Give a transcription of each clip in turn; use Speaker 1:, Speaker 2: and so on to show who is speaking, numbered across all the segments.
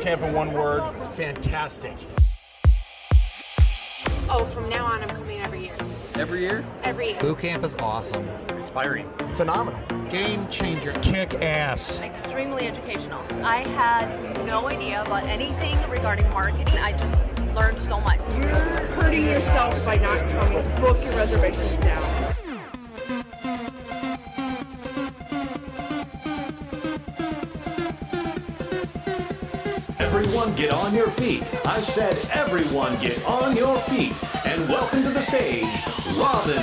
Speaker 1: camp in one word, it's fantastic.
Speaker 2: Oh, from now on, I'm coming every year.
Speaker 3: Every year?
Speaker 2: Every year.
Speaker 4: Boot camp is awesome.
Speaker 3: Inspiring.
Speaker 1: Phenomenal.
Speaker 4: Game changer.
Speaker 1: Kick ass.
Speaker 2: Extremely educational. I had no idea about anything regarding marketing. I just learned so much.
Speaker 5: You're hurting yourself by not coming. Book your reservations now.
Speaker 6: Everyone get on your feet. I said everyone get on your feet. And welcome to the stage, Robin.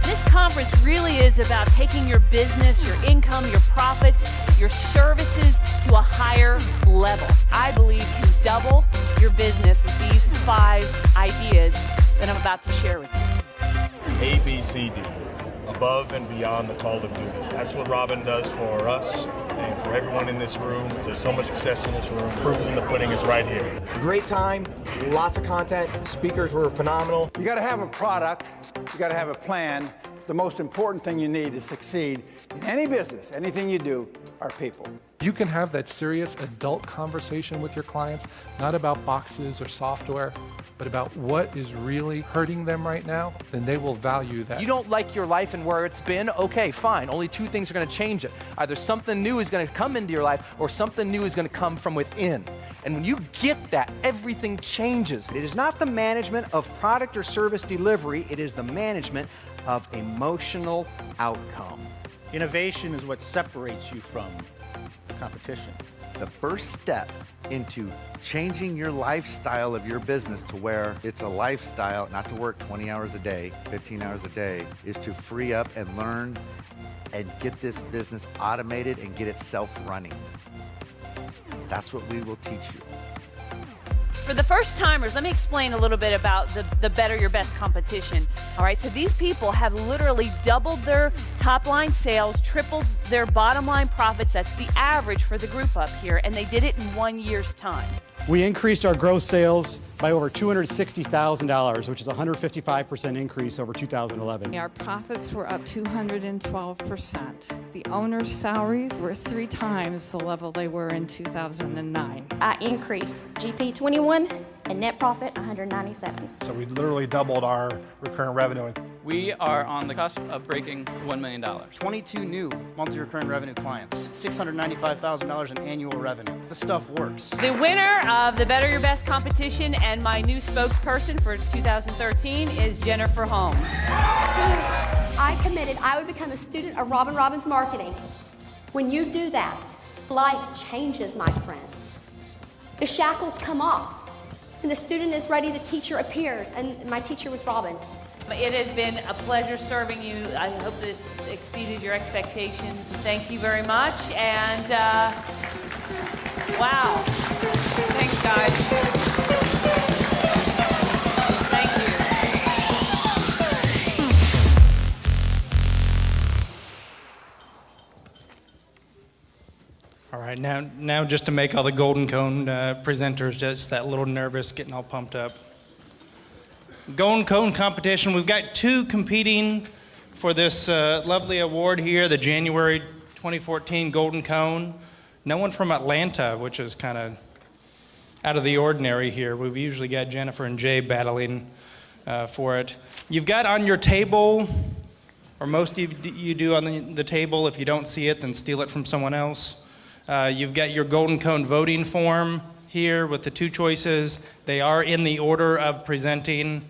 Speaker 7: This conference really is about taking your business, your income, your profits, your services to a higher level. I believe you can double your business with these 5 ideas that I'm about to share with you.
Speaker 1: ABCD, above and beyond the call of duty. That's what Robin does for us and for everyone in this room. There's so much success in this room. Proof is in the pudding is right here.
Speaker 8: Great time, lots of content. Speakers were phenomenal.
Speaker 9: You got to have a product. You got to have a plan. The most important thing you need to succeed in any business, anything you do, are people.
Speaker 10: You can have that serious adult conversation with your clients, not about boxes or software, but about what is really hurting them right now, then they will value that.
Speaker 3: You don't like your life and where it's been? Okay, fine. Only 2 things are going to change it. Either something new is going to come into your life or something new is going to come from within. And when you get that, everything changes.
Speaker 11: It is not the management of product or service delivery, it is the management of emotional outcome.
Speaker 12: Innovation is what separates you from competition.
Speaker 13: The first step into changing your lifestyle of your business to where it's a lifestyle, not to work 20 hours a day, 15 hours a day, is to free up and learn and get this business automated and get it self-running. That's what we will teach you.
Speaker 7: For the first timers, let me explain a little bit about the Better Your Best competition. All right, so these people have literally doubled their top line sales, tripled their bottom line profits. That's the average for the group up here, and they did it in 1 year's time.
Speaker 14: We increased our gross sales by over $260,000, which is a 155% increase over 2011.
Speaker 15: Our profits were up 212%. The owners' salaries were 3 times the level they were in 2009.
Speaker 16: I increased GP 21 and net profit 197.
Speaker 17: So we literally doubled our recurring revenue.
Speaker 18: We are on the cusp of breaking $1 million.
Speaker 19: 22 new monthly recurring revenue clients, $695,000 in annual revenue. The stuff works.
Speaker 7: The winner of the Better Your Best competition and my new spokesperson for 2013 is Jennifer Holmes.
Speaker 20: I committed I would become a student of Robin Robbins Marketing. When you do that, life changes, my friends. The shackles come off. When the student is ready, the teacher appears, and my teacher was Robin.
Speaker 7: It has been a pleasure serving you. I hope this exceeded your expectations. Thank you very much, and wow. Thanks, guys. Thank you.
Speaker 6: All right, now just to make all the Golden Cone presenters just that little nervous, getting all pumped up. Golden Cone competition, we've got 2 competing for this lovely award here, the January 2014 Golden Cone. No one from Atlanta, which is kind of out of the ordinary here. We've usually got Jennifer and Jay battling for it. You've got on your table, or most of you do on the table, if you don't see it, then steal it from someone else. You've got your Golden Cone voting form here with the 2 choices. They are in the order of presenting.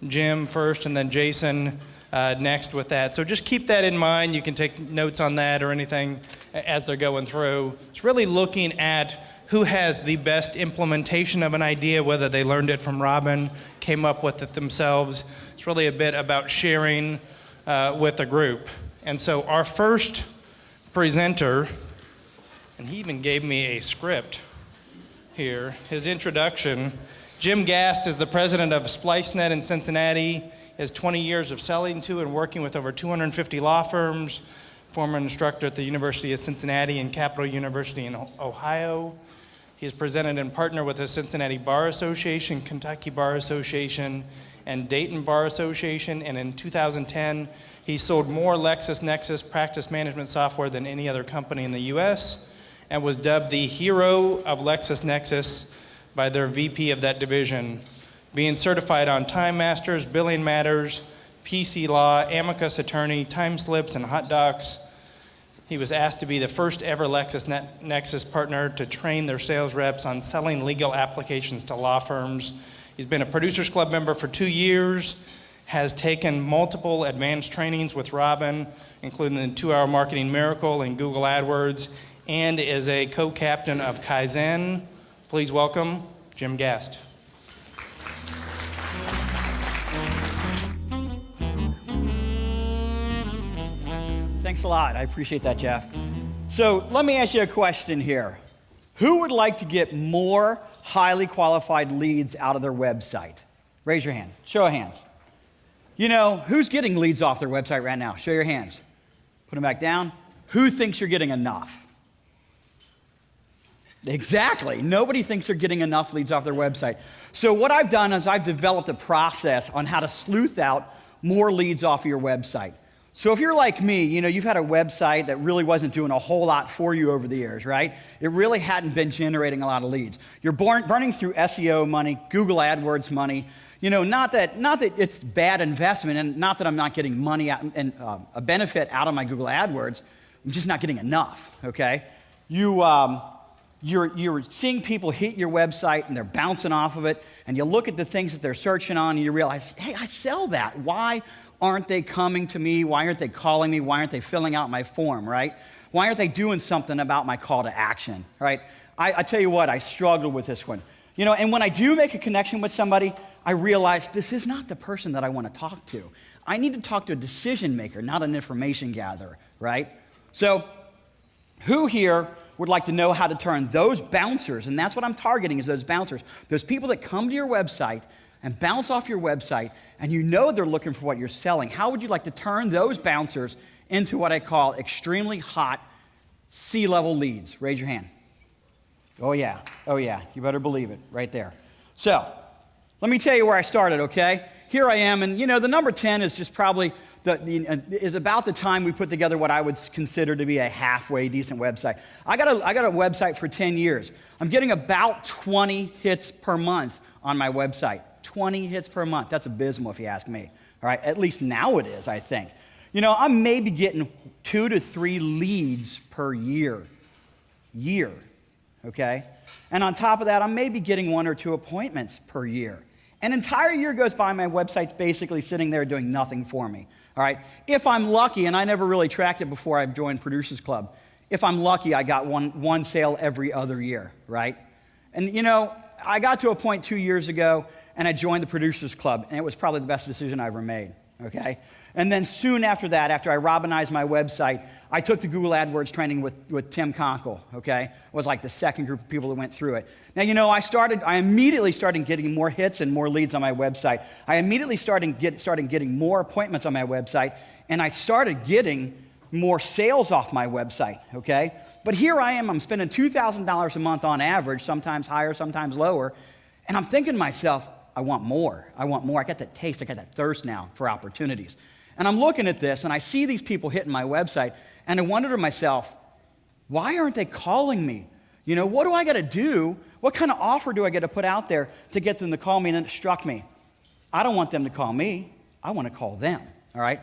Speaker 6: Jim first and then Jason next with that. So just keep that in mind. You can take notes on that or anything as they're going through. It's really looking at who has the best implementation of an idea, whether they learned it from Robin, came up with it themselves. It's really a bit about sharing with the group. And so our first presenter, and he even gave me a script here, his introduction. Jim Gast is the president of SpliceNet in Cincinnati. He has 20 years of selling to and working with over 250 law firms, former instructor at the University of Cincinnati and Capital University in Ohio. He is presented and partnered with the Cincinnati Bar Association, Kentucky Bar Association, and Dayton Bar Association, and in 2010, he sold more LexisNexis practice management software than any other company in the US. and was dubbed the hero of LexisNexis by their VP of that division, being certified on Time Masters, Billing Matters, PC Law, Amicus Attorney, Time Slips, and Hot Docs. He was asked to be the first ever LexisNexis partner to train their sales reps on selling legal applications to law firms. He's been a Producers Club member for 2 years, has taken multiple advanced trainings with Robin, including the 2-Hour Marketing Miracle and Google AdWords, and is a co-captain of Kaizen. Please welcome Jim Gast.
Speaker 12: Thanks a lot. I appreciate that, Jeff. So let me ask you a question here. Who would like to get more highly qualified leads out of their website? Raise your hand. Show of hands. You know, who's getting leads off their website right now? Show your hands. Put them back down. Who thinks you're getting enough? Exactly. Nobody thinks they're getting enough leads off their website. So what I've done is I've developed a process on how to sleuth out more leads off of your website. So if you're like me, you know, you've had a website that really wasn't doing a whole lot for you over the years, right? It really hadn't been generating a lot of leads. You're burning through SEO money, Google AdWords money. You know, not that it's bad investment, and not that I'm not getting money out and a benefit out of my Google AdWords. I'm just not getting enough, okay? You're seeing people hit your website and they're bouncing off of it, and you look at the things that they're searching on and you realize, hey, I sell that. Why aren't they coming to me? Why aren't they calling me? Why aren't they filling out my form, right? Why aren't they doing something about my call to action, right? I tell you what, I struggled with this one. You know, and when I do make a connection with somebody, I realize this is not the person that I want to talk to. I need to talk to a decision maker, not an information gatherer, right? So who here would like to know how to turn those bouncers, and that's what I'm targeting is those bouncers, those people that come to your website and bounce off your website, and you know they're looking for what you're selling. How would you like to turn those bouncers into what I call extremely hot C-level leads? Raise your hand. Oh yeah, you better believe it, right there. So, let me tell you where I started, okay? Here I am, and you know, the number 10 is just probably is about the time we put together what I would consider to be a halfway decent website. I got a website for 10 years. I'm getting about 20 hits per month on my website. 20 hits per month. That's abysmal if you ask me. All right, at least now it is, I think. You know, I'm maybe getting 2 to 3 leads per year, okay? And on top of that, I'm maybe getting 1 or 2 appointments per year. An entire year goes by, my website's basically sitting there doing nothing for me, all right? If I'm lucky, and I never really tracked it before I joined Producers Club, if I'm lucky, I got one sale every other year, right? And you know, I got to a point 2 years ago, and I joined the Producers Club, and it was probably the best decision I ever made, okay? And then soon after that, after I Robinized my website, I took the Google AdWords training with Tim Conkle, okay? It was like the second group of people that went through it. Now, you know, I immediately started getting more hits and more leads on my website. I immediately started getting more appointments on my website, and I started getting more sales off my website, okay? But here I am, I'm spending $2,000 a month on average, sometimes higher, sometimes lower, and I'm thinking to myself, I want more. I got that taste, I got that thirst now for opportunities. And I'm looking at this, and I see these people hitting my website, and I wonder to myself, why aren't they calling me? You know, what do I got to do? What kind of offer do I got to put out there to get them to call me? And then it struck me. I don't want them to call me. I want to call them, all right?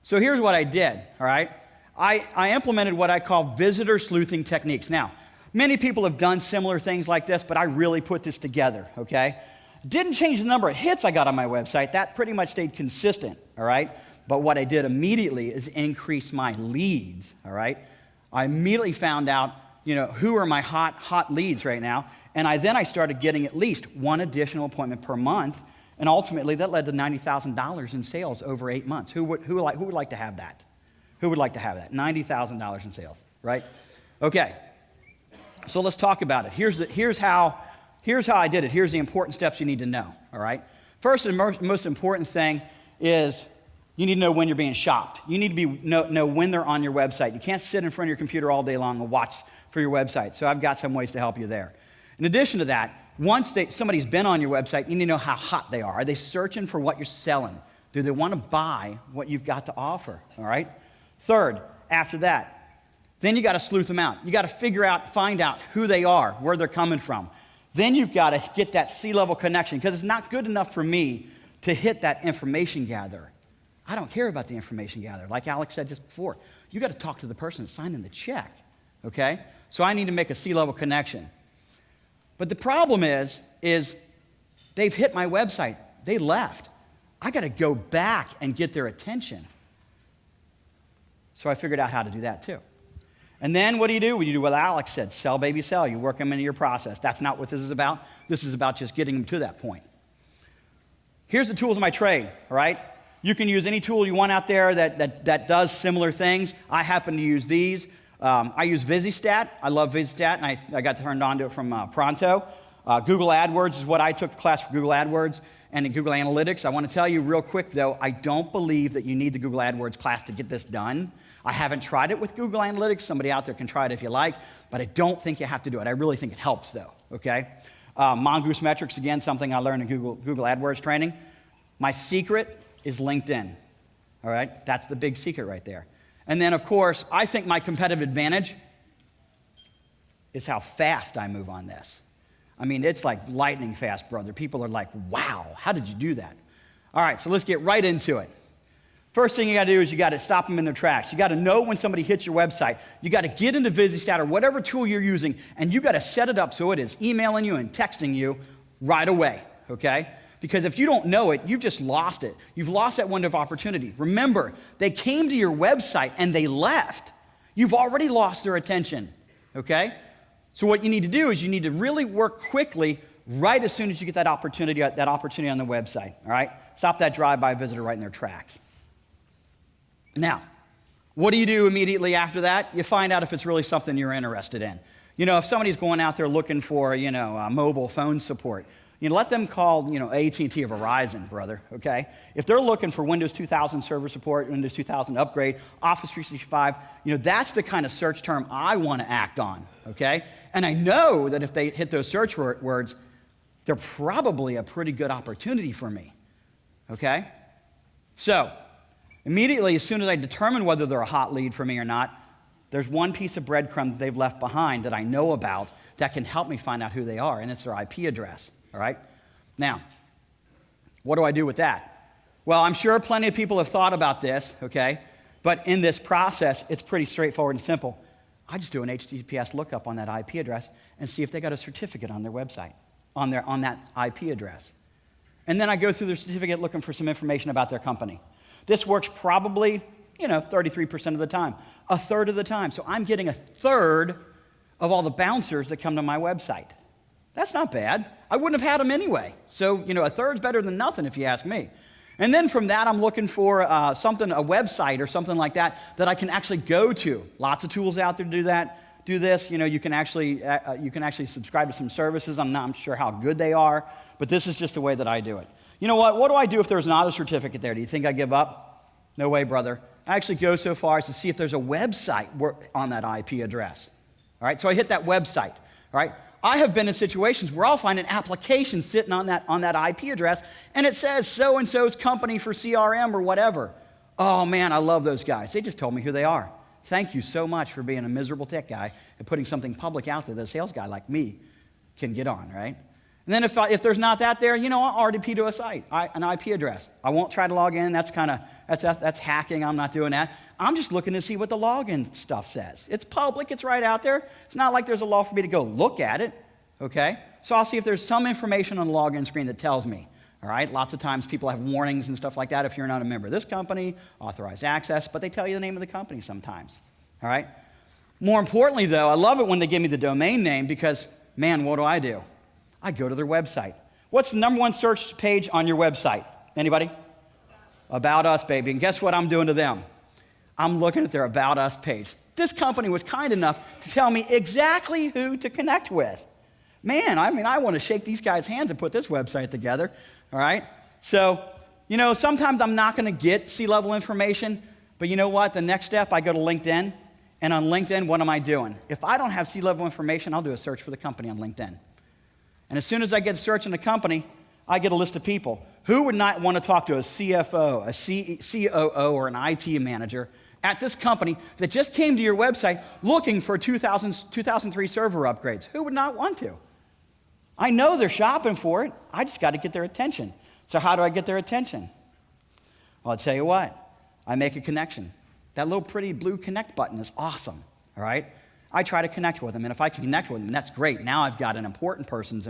Speaker 12: So here's what I did, all right? I implemented what I call visitor sleuthing techniques. Now, many people have done similar things like this, but I really put this together, okay? Didn't change the number of hits I got on my website. That pretty much stayed consistent, all right? But what I did immediately is increase my leads, all right? I immediately found out, you know, who are my hot leads right now, and then I started getting at least 1 additional appointment per month, and ultimately that led to $90,000 in sales over 8 months. Who would like to have that? Who would like to have that? $90,000 in sales, right? Okay, so let's talk about it. Here's how I did it. Here's the important steps you need to know, all right? First and most important thing is you need to know when you're being shopped. You need to know when they're on your website. You can't sit in front of your computer all day long and watch for your website. So I've got some ways to help you there. In addition to that, once somebody's been on your website, you need to know how hot they are. Are they searching for what you're selling? Do they want to buy what you've got to offer, all right? Third, after that, Then you got to sleuth them out. You got to find out who they are, where they're coming from. Then you've got to get that C-level connection, because it's not good enough for me to hit that information gatherer. I don't care about the information gatherer. Like Alex said just before, you got to talk to the person signing the check, okay? So I need to make a C-level connection. But the problem is they've hit my website. They left. I got to go back and get their attention. So I figured out how to do that too. And then what do? You do what Alex said, sell, baby, sell. You work them into your process. That's not what this is about. This is about just getting them to that point. Here's the tools of my trade, all right? You can use any tool you want out there that does similar things. I happen to use these. I use VisiStat. I love VisiStat, and I got turned on to it from Pronto. Google AdWords is what I took the class for Google AdWords and in Google Analytics. I want to tell you real quick, though, I don't believe that you need the Google AdWords class to get this done. I haven't tried it with Google Analytics. Somebody out there can try it if you like, but I don't think you have to do it. I really think it helps, though, okay? Mongoose Metrics, again, something I learned in Google AdWords training. My secret is LinkedIn, all right? That's the big secret right there. And then, of course, I think my competitive advantage is how fast I move on this. I mean, it's like lightning fast, brother. People are like, wow, how did you do that? All right, so let's get right into it. First thing you got to do is you got to stop them in their tracks. You got to know when somebody hits your website. You got to get into VisiStat or whatever tool you're using, and you got to set it up so it is emailing you and texting you right away, okay? Because if you don't know it, you've just lost it. You've lost that window of opportunity. Remember, they came to your website and they left. You've already lost their attention, okay? So what you need to do is you need to really work quickly right as soon as you get that opportunity on the website, all right? Stop that drive-by visitor right in their tracks. Now, what do you do immediately after that? You find out if it's really something you're interested in. You know, if somebody's going out there looking for, mobile phone support, let them call, AT&T or Verizon, brother, okay? If they're looking for Windows 2000 server support, Windows 2000 upgrade, Office 365, that's the kind of search term I want to act on, okay? And I know that if they hit those search words, they're probably a pretty good opportunity for me, okay? So, immediately, as soon as I determine whether they're a hot lead for me or not, there's one piece of breadcrumb that they've left behind that I know about that can help me find out who they are, and it's their IP address, all right? Now, what do I do with that? Well, I'm sure plenty of people have thought about this, okay? But in this process, it's pretty straightforward and simple. I just do an HTTPS lookup on that IP address and see if they got a certificate on their website, on that IP address. And then I go through their certificate looking for some information about their company. This works probably, 33% of the time, a third of the time. So I'm getting a third of all the bouncers that come to my website. That's not bad. I wouldn't have had them anyway. So, a third's better than nothing if you ask me. And then from that, I'm looking for a website or something like that I can actually go to. Lots of tools out there to do that. Do this, you can actually subscribe to some services. I'm not sure how good they are, but this is just the way that I do it. You know what? What do I do if there's not a certificate there? Do you think I give up? No way, brother. I actually go so far as to see if there's a website on that IP address. All right, so I hit that website. All right, I have been in situations where I'll find an application sitting on that IP address, and it says so-and-so's company for CRM or whatever. Oh, man, I love those guys. They just told me who they are. Thank you so much for being a miserable tech guy and putting something public out there that a sales guy like me can get on, right? And then if there's not that there, I'll RDP to a site, an IP address. I won't try to log in. That's hacking. I'm not doing that. I'm just looking to see what the login stuff says. It's public. It's right out there. It's not like there's a law for me to go look at it, okay? So I'll see if there's some information on the login screen that tells me, all right? Lots of times people have warnings and stuff like that if you're not a member of this company, authorized access, but they tell you the name of the company sometimes, all right? More importantly, though, I love it when they give me the domain name because, man, what do? I go to their website. What's the number one search page on your website? Anybody? About Us, baby. And guess what I'm doing to them? I'm looking at their About Us page. This company was kind enough to tell me exactly who to connect with. Man, I want to shake these guys' hands and put this website together, all right? So, sometimes I'm not going to get C-level information, but you know what? The next step, I go to LinkedIn, and on LinkedIn, what am I doing? If I don't have C-level information, I'll do a search for the company on LinkedIn. And as soon as I get a search in the company, I get a list of people. Who would not want to talk to a CFO, a COO, or an IT manager at this company that just came to your website looking for 2003 server upgrades. Who would not want to? I know they're shopping for it. I just got to get their attention. So how do I get their attention? Well, I'll tell you what. I make a connection. That little pretty blue connect button is awesome, all right? I try to connect with them, and if I can connect with them, that's great. Now I've got an important person's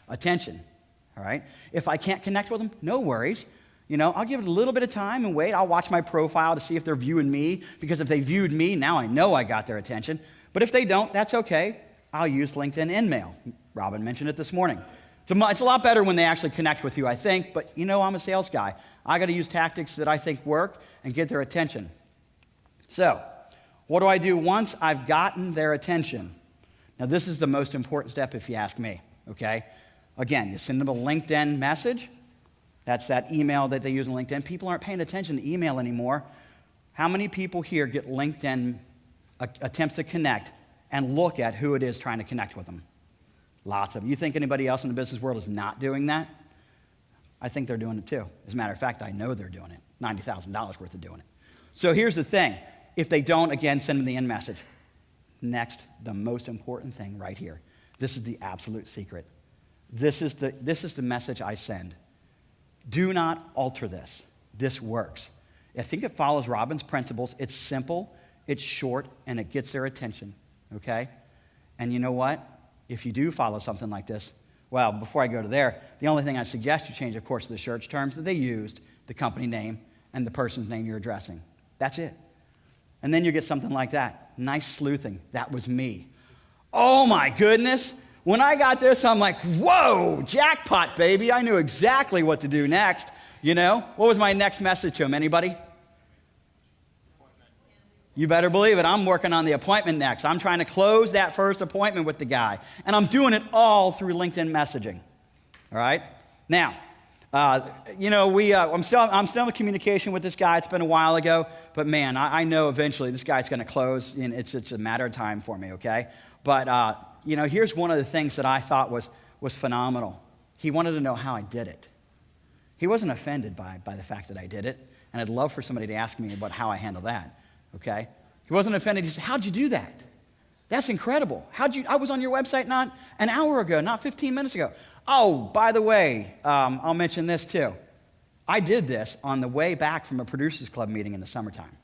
Speaker 12: attention, all right? If I can't connect with them, no worries. You know, I'll give it a little bit of time and wait. I'll watch my profile to see if they're viewing me, because if they viewed me, now I know I got their attention. But if they don't, that's okay. I'll use LinkedIn InMail. Robin mentioned it this morning. It's a lot better when they actually connect with you, I think, but you know I'm a sales guy. I got to use tactics that I think work and get their attention. So, what do I do once I've gotten their attention? Now, this is the most important step if you ask me, okay? Again, you send them a LinkedIn message. That's that email that they use on LinkedIn. People aren't paying attention to email anymore. How many people here get LinkedIn attempts to connect and look at who it is trying to connect with them? Lots of them. You think anybody else in the business world is not doing that? I think they're doing it too. As a matter of fact, I know they're doing it. $90,000 worth of doing it. So here's the thing. If they don't, again, send them the end message. Next, the most important thing right here. This is the absolute secret. This is the message I send. Do not alter this. This works. I think it follows Robin's principles. It's simple, it's short, and it gets their attention, okay? And you know what? If you do follow something like this, well, before I go to there, the only thing I suggest you change, of course, are the search terms that they used, the company name, and the person's name you're addressing. That's it. And then you get something like that. Nice sleuthing. That was me. Oh my goodness. When I got this, I'm like, whoa, jackpot, baby. I knew exactly what to do next. You know, what was my next message to him? Anybody? You better believe it. I'm working on the appointment next. I'm trying to close that first appointment with the guy. And I'm doing it all through LinkedIn messaging. All right? Now, you know, I'm still in communication with this guy. It's been a while ago. But, man, I know eventually this guy's going to close. And it's a matter of time for me, okay? But, you know, here's one of the things that I thought was phenomenal. He wanted to know how I did it. He wasn't offended by the fact that I did it. And I'd love for somebody to ask me about how I handle that. Okay? He wasn't offended. He said, how'd you do that? That's incredible. I was on your website not an hour ago, not 15 minutes ago. Oh, by the way, I'll mention this too. I did this on the way back from a Producers Club meeting in the summertime.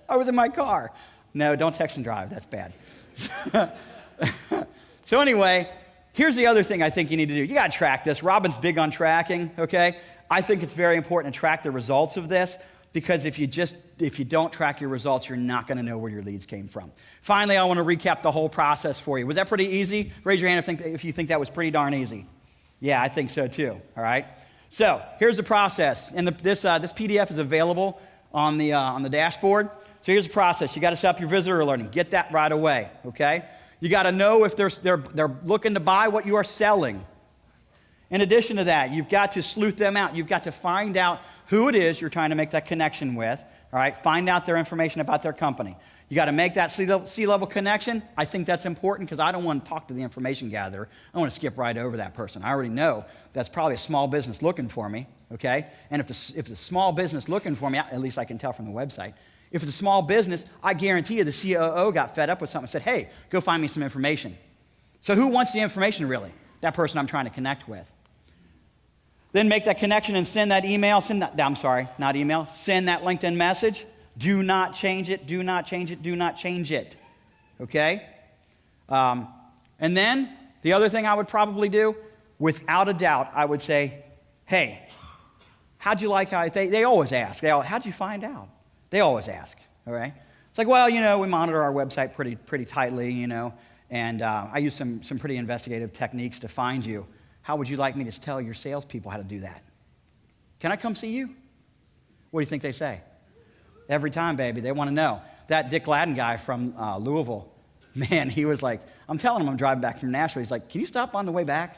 Speaker 12: I was in my car. No, don't text and drive. That's bad. So anyway, here's the other thing I think you need to do. You got to track this. Robin's big on tracking, okay? I think it's very important to track the results of this. Because if you don't track your results, you're not going to know where your leads came from. Finally, I want to recap the whole process for you. Was that pretty easy? Raise your hand if you think that was pretty darn easy. Yeah, I think so too. All right. So here's the process, and this PDF is available on the dashboard. So here's the process. You got to set up your visitor alerting. Get that right away. Okay. You got to know if they're looking to buy what you are selling. In addition to that, you've got to sleuth them out. You've got to find out who it is you're trying to make that connection with, all right? Find out their information about their company. You got to make that C-level connection. I think that's important because I don't want to talk to the information gatherer. I want to skip right over that person. I already know that's probably a small business looking for me, okay? And if it's a small business looking for me, at least I can tell from the website. If it's a small business, I guarantee you the COO got fed up with something and said, hey, go find me some information. So who wants the information really? That person I'm trying to connect with. Then make that connection and send that email. Send that LinkedIn message. Do not change it. Do not change it. Do not change it. Okay? And then the other thing I would probably do, without a doubt, I would say, hey, how'd you like how they always ask. How'd you find out? They always ask. All right? It's like, well, you know, we monitor our website pretty tightly, you know, and I use some pretty investigative techniques to find you. How would you like me to tell your salespeople how to do that? Can I come see you? What do you think they say? Every time, baby, they want to know. That Dick Gladden guy from Louisville, man, he was like, I'm telling him I'm driving back from Nashville. He's like, can you stop on the way back?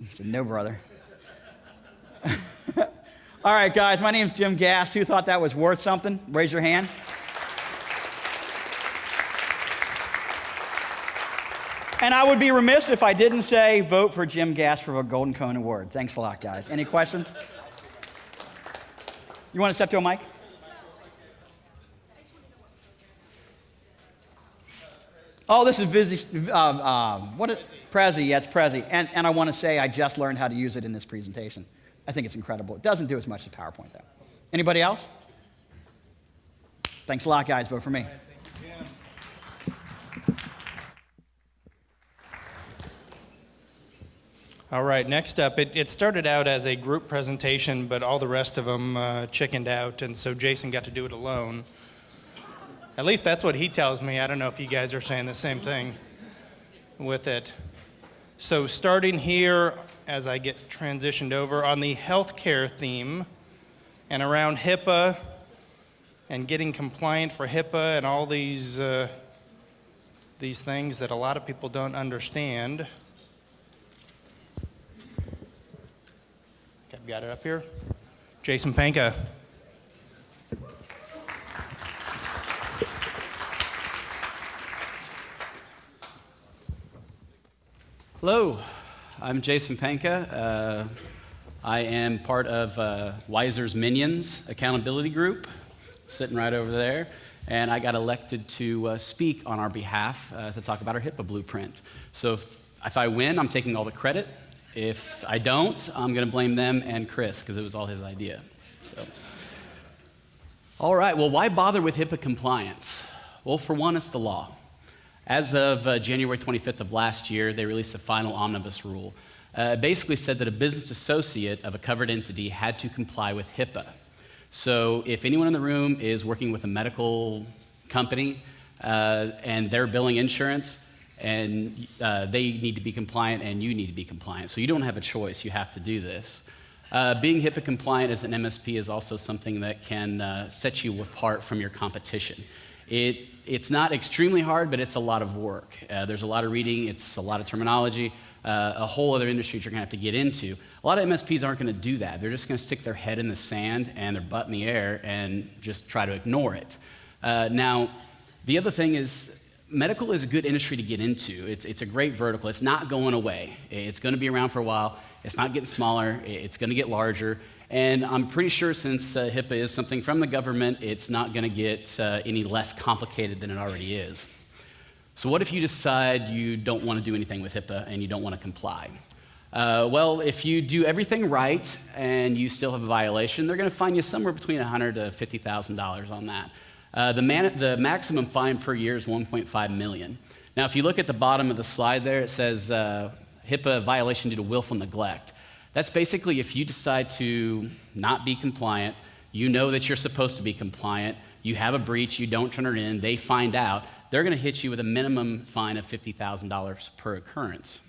Speaker 12: I said, no, brother. All right, guys, my name's Jim Gast. Who thought that was worth something? Raise your hand. And I would be remiss if I didn't say vote for Jim Gast for a Golden Cone Award. Thanks a lot, guys. Any questions? You want to step to a mic? Oh, this is Prezi. Yeah, it's Prezi. And I want to say I just learned how to use it in this presentation. I think it's incredible. It doesn't do as much as PowerPoint, though. Anybody else? Thanks a lot, guys. Vote for me.
Speaker 6: All right, next up, it started out as a group presentation, but all the rest of them chickened out, and so Jason got to do it alone. At least that's what he tells me. I don't know if you guys are saying the same thing with it. So starting here, as I get transitioned over, on the healthcare theme and around HIPAA and getting compliant for HIPAA and all these things that a lot of people don't understand. I've got it up here. Jason Panka.
Speaker 21: Hello, I'm Jason Panka. I am part of Weiser's Minions Accountability Group, sitting right over there, and I got elected to speak on our behalf to talk about our HIPAA blueprint. So if I win, I'm taking all the credit. If I don't, I'm going to blame them and Chris, because it was all his idea. So, all right, well, why bother with HIPAA compliance? Well, for one, it's the law. As of January 25th of last year, they released a final omnibus rule. It basically said that a business associate of a covered entity had to comply with HIPAA. So if anyone in the room is working with a medical company and they're billing insurance, and they need to be compliant and you need to be compliant. So you don't have a choice, you have to do this. Being HIPAA compliant as an MSP is also something that can set you apart from your competition. It's not extremely hard, but it's a lot of work. There's a lot of reading, it's a lot of terminology, a whole other industry you're gonna have to get into. A lot of MSPs aren't gonna do that. They're just gonna stick their head in the sand and their butt in the air and just try to ignore it. Now, the other thing is, medical is a good industry to get into. It's a great vertical. It's not going away. It's going to be around for a while. It's not getting smaller. It's going to get larger. And I'm pretty sure since HIPAA is something from the government, it's not going to get any less complicated than it already is. So what if you decide you don't want to do anything with HIPAA and you don't want to comply? Well, if you do everything right and you still have a violation, they're going to fine you somewhere between $100,000 to $50,000 on that. The maximum fine per year is $1.5 million. Now, if you look at the bottom of the slide there, it says HIPAA violation due to willful neglect. That's basically if you decide to not be compliant, you know that you're supposed to be compliant, you have a breach, you don't turn it in, they find out, they're going to hit you with a minimum fine of $50,000 per occurrence.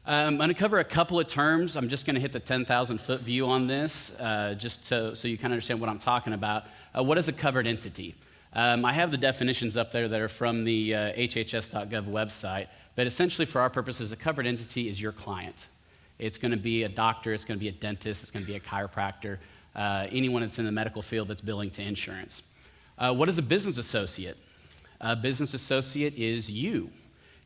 Speaker 21: I'm going to cover a couple of terms. I'm just going to hit the 10,000-foot view on this, so you kind of understand what I'm talking about. What is a covered entity? I have the definitions up there that are from the hhs.gov website, but essentially for our purposes, a covered entity is your client. It's going to be a doctor, it's going to be a dentist, it's going to be a chiropractor, anyone that's in the medical field that's billing to insurance. What is a business associate? A business associate is you.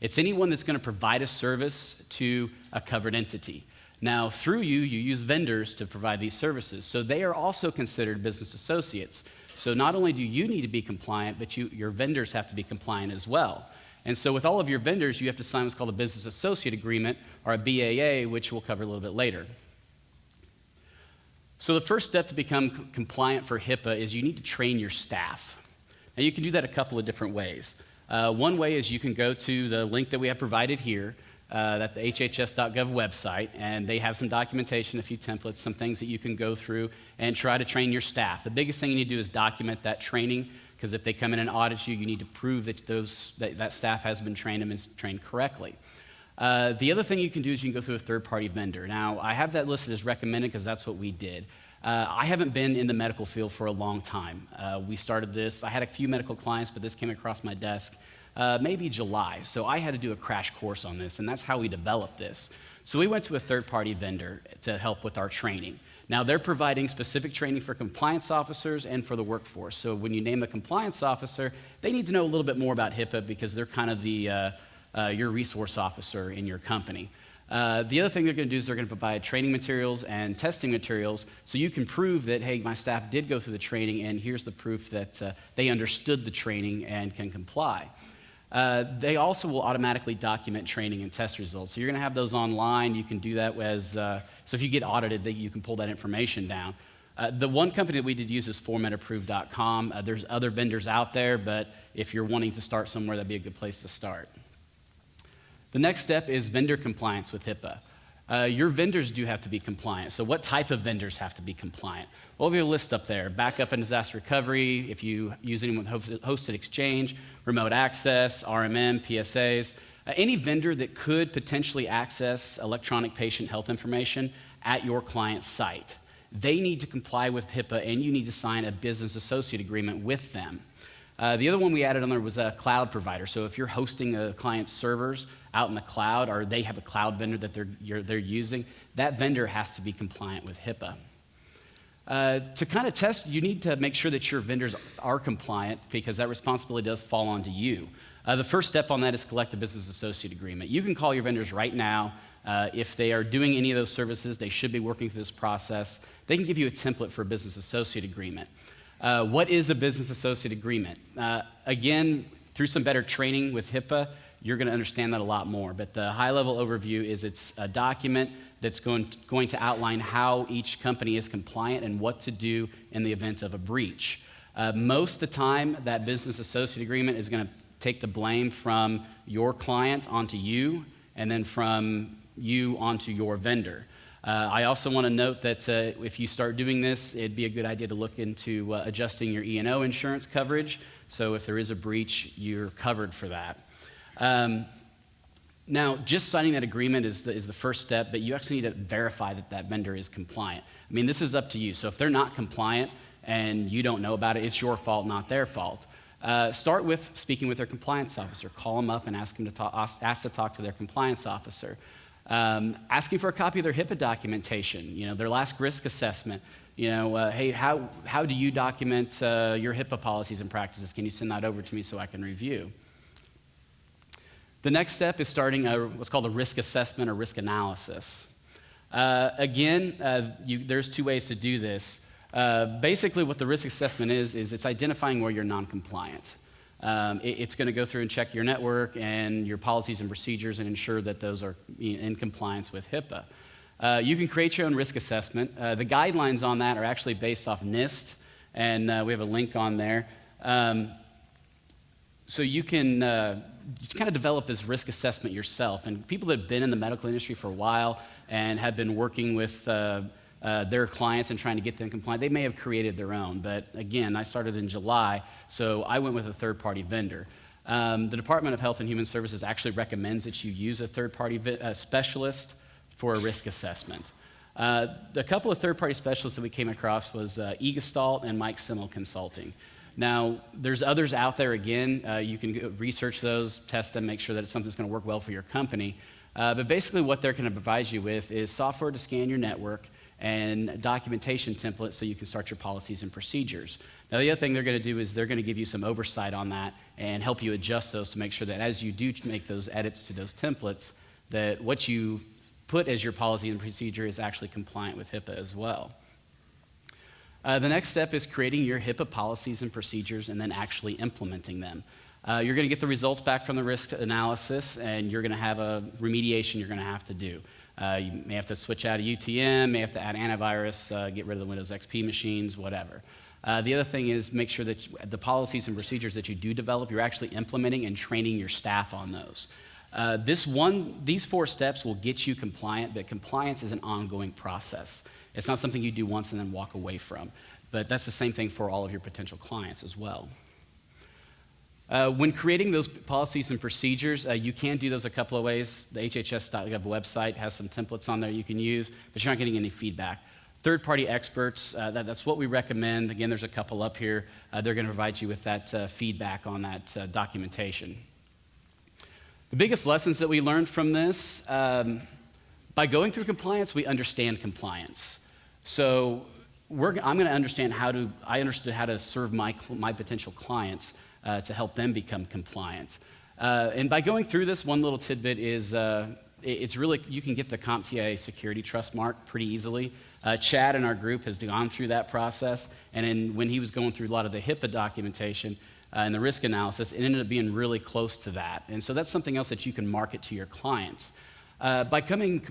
Speaker 21: It's anyone that's going to provide a service to a covered entity. Now, through you use vendors to provide these services, so they are also considered business associates. So not only do you need to be compliant, but your vendors have to be compliant as well. And so with all of your vendors, you have to sign what's called a business associate agreement, or a BAA, which we'll cover a little bit later. So the first step to become compliant for HIPAA is you need to train your staff. Now you can do that a couple of different ways. One way is you can go to the link that we have provided here, that's the hhs.gov website, and they have some documentation, a few templates, some things that you can go through and try to train your staff. The biggest thing you need to do is document that training, because if they come in and audit you, you need to prove that that staff has been trained and been trained correctly. The other thing you can do is you can go through a third-party vendor. Now, I have that listed as recommended because that's what we did. I haven't been in the medical field for a long time. We started this, I had a few medical clients, but this came across my desk maybe July. So I had to do a crash course on this, and that's how we developed this. So we went to a third-party vendor to help with our training. Now, they're providing specific training for compliance officers and for the workforce. So when you name a compliance officer, they need to know a little bit more about HIPAA because they're kind of your resource officer in your company. The other thing they're going to do is they're going to provide training materials and testing materials so you can prove that, hey, my staff did go through the training and here's the proof that they understood the training and can comply. They also will automatically document training and test results. So you're going to have those online. You can do that as, so if you get audited, you can pull that information down. The one company that we did use is formatapproved.com. There's other vendors out there, but if you're wanting to start somewhere, that'd be a good place to start. The next step is vendor compliance with HIPAA. Your vendors do have to be compliant. So what type of vendors have to be compliant? Well, we have a list up there. Backup and disaster recovery, if you use anyone with hosted exchange, remote access, RMM, PSAs, any vendor that could potentially access electronic patient health information at your client's site. They need to comply with HIPAA, and you need to sign a business associate agreement with them. The other one we added on there was a cloud provider. So if you're hosting a client's servers out in the cloud, or they have a cloud vendor that they're using, that vendor has to be compliant with HIPAA. To kind of test, you need to make sure that your vendors are compliant, because that responsibility does fall onto you. The first step on that is collect a business associate agreement. You can call your vendors right now. If they are doing any of those services, they should be working through this process. They can give you a template for a business associate agreement. What is a business associate agreement? Again, through some better training with HIPAA, you're going to understand that a lot more. But the high-level overview is it's a document that's going to outline how each company is compliant and what to do in the event of a breach. Most of the time, that business associate agreement is going to take the blame from your client onto you, and then from you onto your vendor. I also want to note that if you start doing this, it'd be a good idea to look into adjusting your E&O insurance coverage. So if there is a breach, you're covered for that. Now, just signing that agreement is the first step, but you actually need to verify that that vendor is compliant. I mean, this is up to you. So if they're not compliant and you don't know about it, it's your fault, not their fault. Start with speaking with their compliance officer. Call them up and ask to talk to their compliance officer. Asking for a copy of their HIPAA documentation, their last risk assessment. Hey, how do you document your HIPAA policies and practices? Can you send that over to me so I can review? The next step is starting what's called a risk assessment or risk analysis. There's two ways to do this. Basically, what the risk assessment is it's identifying where you're non-compliant. It's going to go through and check your network and your policies and procedures and ensure that those are in compliance with HIPAA. You can create your own risk assessment. The guidelines on that are actually based off NIST, and we have a link on there. So you can kind of develop this risk assessment yourself. And people that have been in the medical industry for a while and have been working with their clients and trying to get them compliant, they may have created their own. But again, I started in July, so I went with a third-party vendor. The Department of Health and Human Services actually recommends that you use a third-party specialist for a risk assessment. The couple of third-party specialists that we came across was eGestalt and Mike Simmel Consulting. Now, there's others out there, again. You can research those, test them, make sure that it's something that's going to work well for your company. But basically what they're going to provide you with is software to scan your network and documentation templates so you can start your policies and procedures. Now, the other thing they're going to do is they're going to give you some oversight on that and help you adjust those to make sure that as you do make those edits to those templates, that what you put as your policy and procedure is actually compliant with HIPAA as well. The next step is creating your HIPAA policies and procedures and then actually implementing them. You're going to get the results back from the risk analysis, and you're going to have a remediation you're going to have to do. You may have to switch out a UTM, may have to add antivirus, get rid of the Windows XP machines, whatever. The other thing is make sure that the policies and procedures that you do develop, you're actually implementing and training your staff on those. These 4 steps will get you compliant, but compliance is an ongoing process. It's not something you do once and then walk away from. But that's the same thing for all of your potential clients as well. When creating those policies and procedures, you can do those a couple of ways. The HHS.gov website has some templates on there you can use, but you're not getting any feedback. Third-party experts, that's what we recommend. Again, there's a couple up here. They're going to provide you with that feedback on that documentation. The biggest lessons that we learned from this, by going through compliance, we understand compliance. So I'm going to understand I understood how to serve my potential clients to help them become compliant. And by going through this, one little tidbit is it's really, you can get the CompTIA security trust mark pretty easily. Chad in our group has gone through that process, and when he was going through a lot of the HIPAA documentation, in the risk analysis, it ended up being really close to that. And so that's something else that you can market to your clients. By becoming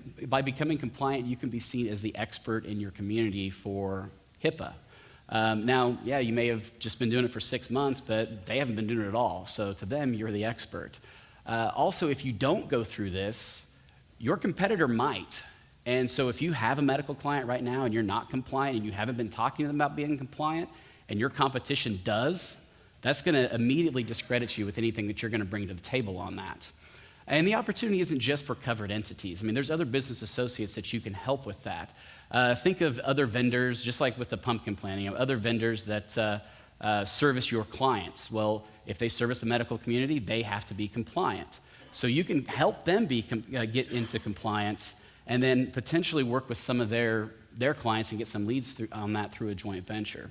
Speaker 21: compliant, you can be seen as the expert in your community for HIPAA. Now, yeah, you may have just been doing it for 6 months, but they haven't been doing it at all. So to them, you're the expert. Also, if you don't go through this, your competitor might. And so if you have a medical client right now and you're not compliant and you haven't been talking to them about being compliant and your competition does, that's going to immediately discredit you with anything that you're going to bring to the table on that. And the opportunity isn't just for covered entities. I mean, there's other business associates that you can help with that. Think of other vendors, just like with the pumpkin planting, other vendors that service your clients. Well, if they service the medical community, they have to be compliant. So you can help them get into compliance and then potentially work with some of their clients and get some leads on that through a joint venture.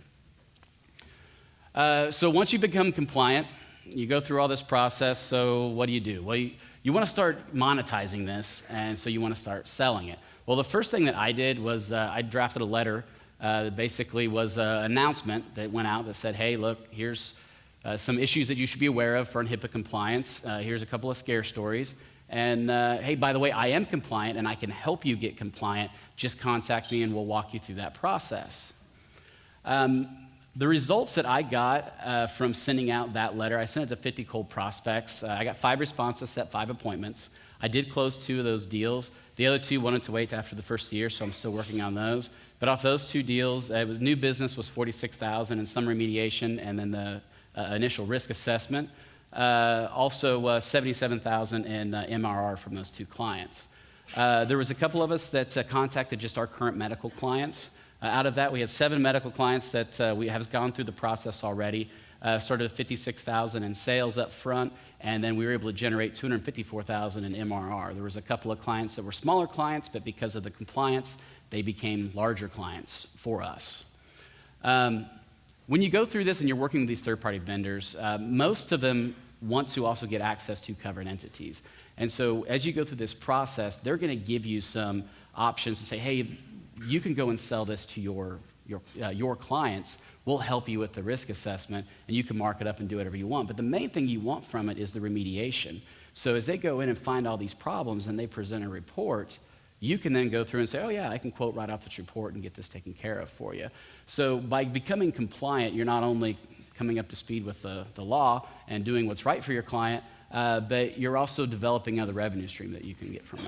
Speaker 21: So once you become compliant, you go through all this process, so what do? Well, you want to start monetizing this, and so you want to start selling it. Well, the first thing that I did was I drafted a letter that basically was an announcement that went out that said, hey, look, here's some issues that you should be aware of for HIPAA compliance. Here's a couple of scare stories. And hey, by the way, I am compliant and I can help you get compliant. Just contact me and we'll walk you through that process. The results that I got from sending out that letter, I sent it to 50 cold prospects. I got 5 responses, set 5 appointments. I did close 2 of those deals. The other 2 wanted to wait after the first year, so I'm still working on those. But off those 2 deals, new business was $46,000 and some remediation, and then the initial risk assessment. Also $77,000 in MRR from those 2 clients. There was a couple of us that contacted just our current medical clients. Out of that, we had 7 medical clients that we have gone through the process already. Started at $56,000 in sales up front, and then we were able to generate $254,000 in MRR. There was a couple of clients that were smaller clients, but because of the compliance, they became larger clients for us. When you go through this and you're working with these third-party vendors, most of them want to also get access to covered entities. And so as you go through this process, they're going to give you some options to say, hey, you can go and sell this to your clients. We'll help you with the risk assessment, and you can mark it up and do whatever you want. But the main thing you want from it is the remediation. So as they go in and find all these problems and they present a report, you can then go through and say, oh yeah, I can quote right off this report and get this taken care of for you. So by becoming compliant, you're not only coming up to speed with the law and doing what's right for your client, but you're also developing another revenue stream that you can get from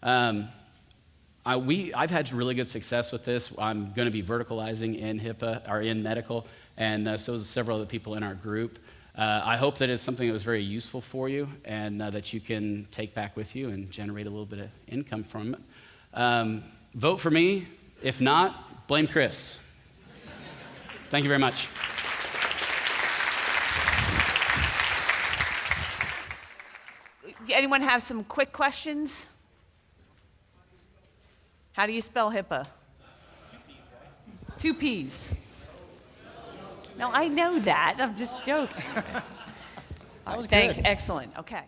Speaker 21: that. I've had really good success with this. I'm going to be verticalizing in HIPAA or in medical, and so is several other people in our group. I hope that it's something that was very useful for you and that you can take back with you and generate a little bit of income from it. Vote for me. If not, blame Chris. Thank you very much.
Speaker 7: Anyone have some quick questions? How do you spell HIPAA? 2 P's. No, I know that. I'm just joking.
Speaker 12: That was
Speaker 7: Thanks.
Speaker 12: good.
Speaker 7: Excellent. Okay.